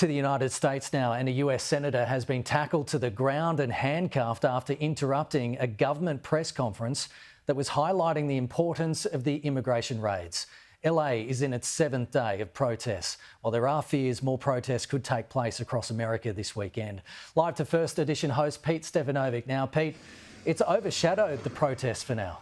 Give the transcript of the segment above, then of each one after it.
To the United States now, and a US senator has been tackled to the ground and handcuffed after interrupting a government press conference that was highlighting the importance of the immigration raids. LA is in its 7th day of protests, while there are fears more protests could take place across America this weekend. Live to First Edition host Pete Stefanovic. Now, Pete, it's overshadowed the protests for now.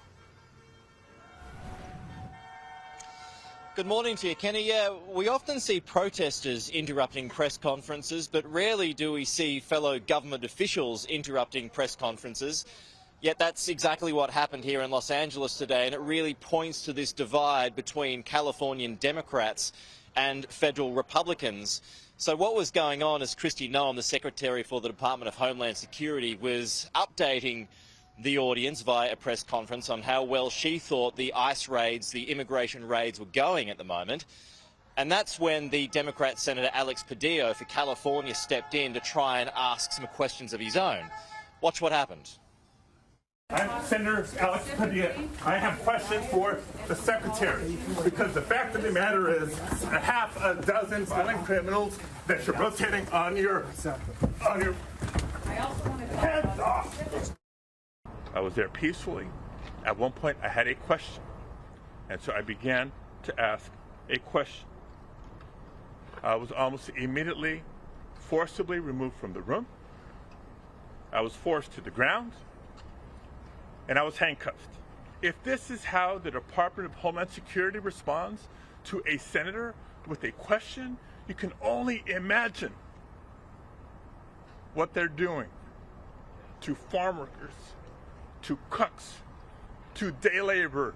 Good morning to you, Kenny. Yeah, we often see protesters interrupting press conferences, but rarely do we see fellow government officials interrupting press conferences. Yet that's exactly what happened here in Los Angeles today, and it really points to this divide between Californian Democrats and federal Republicans. So what was going on is Kristi Noem, the Secretary for the Department of Homeland Security, was updating the audience via a press conference on how well she thought the ICE raids, the immigration raids, were going at the moment. And that's when the Democrat Senator Alex Padilla for California stepped in to try and ask some questions of his own. Watch what happened. I'm Senator Alex Padilla. I have questions for the Secretary, because the fact of the matter is a half a dozen violent criminals that you're rotating on your heads off. I was there peacefully. At one point, I had a question, and so I began to ask a question. I was almost immediately forcibly removed from the room. I was forced to the ground, and I was handcuffed. If this is how the Department of Homeland Security responds to a senator with a question, you can only imagine what they're doing to farm workers, to cooks, to day laborers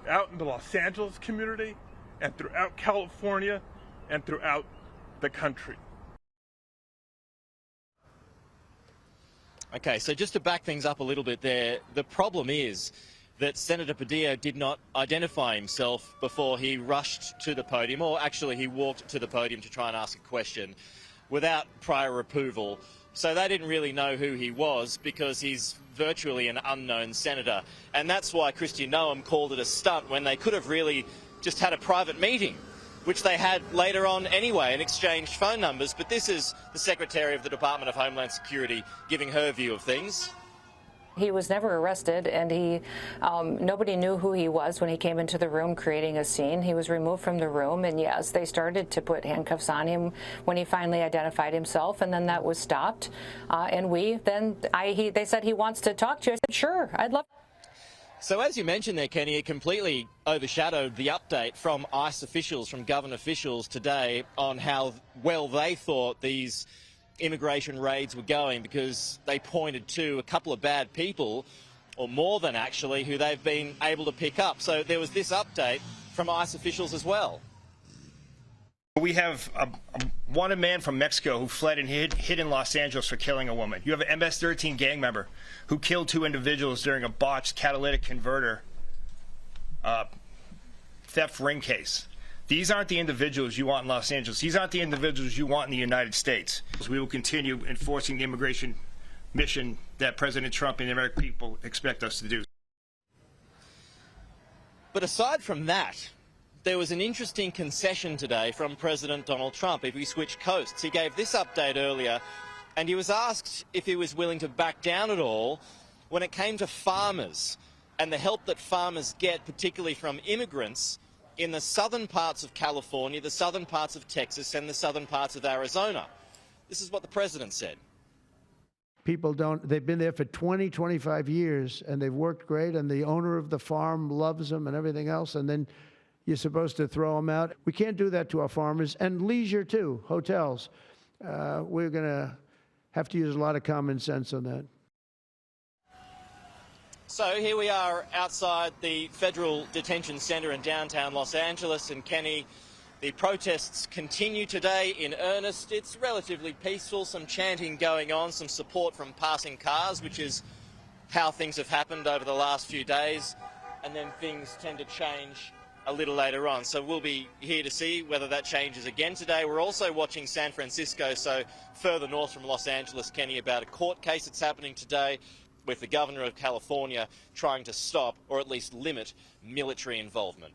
out in the Los Angeles community and throughout California and throughout the country. Okay, so just to back things up a little bit there, the problem is that Senator Padilla did not identify himself before he rushed to the podium, or actually he walked to the podium to try and ask a question without prior approval. So they didn't really know who he was because he's virtually an unknown senator. And that's why Kristi Noem called it a stunt when they could have really just had a private meeting, which they had later on anyway and exchanged phone numbers. But this is the Secretary of the Department of Homeland Security giving her view of things. He was never arrested, and nobody knew who he was when he came into the room creating a scene. He was removed from the room, and yes, they started to put handcuffs on him when he finally identified himself, and then that was stopped. They said he wants to talk to you. I said, sure, I'd love. So as you mentioned there, Kenny, it completely overshadowed the update from ICE officials, from government officials today on how well they thought these immigration raids were going, because they pointed to a couple of bad people, or more than actually, who they've been able to pick up. So there was this update from ICE officials as well. We have a wanted man from Mexico who fled and hid in Los Angeles for killing a woman. You have an MS-13 gang member who killed 2 individuals during a botched catalytic converter theft ring case. These aren't the individuals you want in Los Angeles. These aren't the individuals you want in the United States. We will continue enforcing the immigration mission that President Trump and the American people expect us to do. But aside from that, there was an interesting concession today from President Donald Trump. If we switch coasts, he gave this update earlier, and he was asked if he was willing to back down at all when it came to farmers and the help that farmers get, particularly from immigrants, in the southern parts of California, the southern parts of Texas, and the southern parts of Arizona. This is what the president said. People they've been there for 20, 25 years, and they've worked great, and the owner of the farm loves them and everything else, and then you're supposed to throw them out. We can't do that to our farmers, and leisure too, hotels. We're going to have to use a lot of common sense on that. So here we are outside the Federal Detention Center in downtown Los Angeles, and Kenny, the protests continue today in earnest. It's relatively peaceful, some chanting going on, some support from passing cars, which is how things have happened over the last few days, and then things tend to change a little later on. So we'll be here to see whether that changes again today. We're also watching San Francisco, so further north from Los Angeles, Kenny, about a court case that's happening today, with the governor of California trying to stop or at least limit military involvement.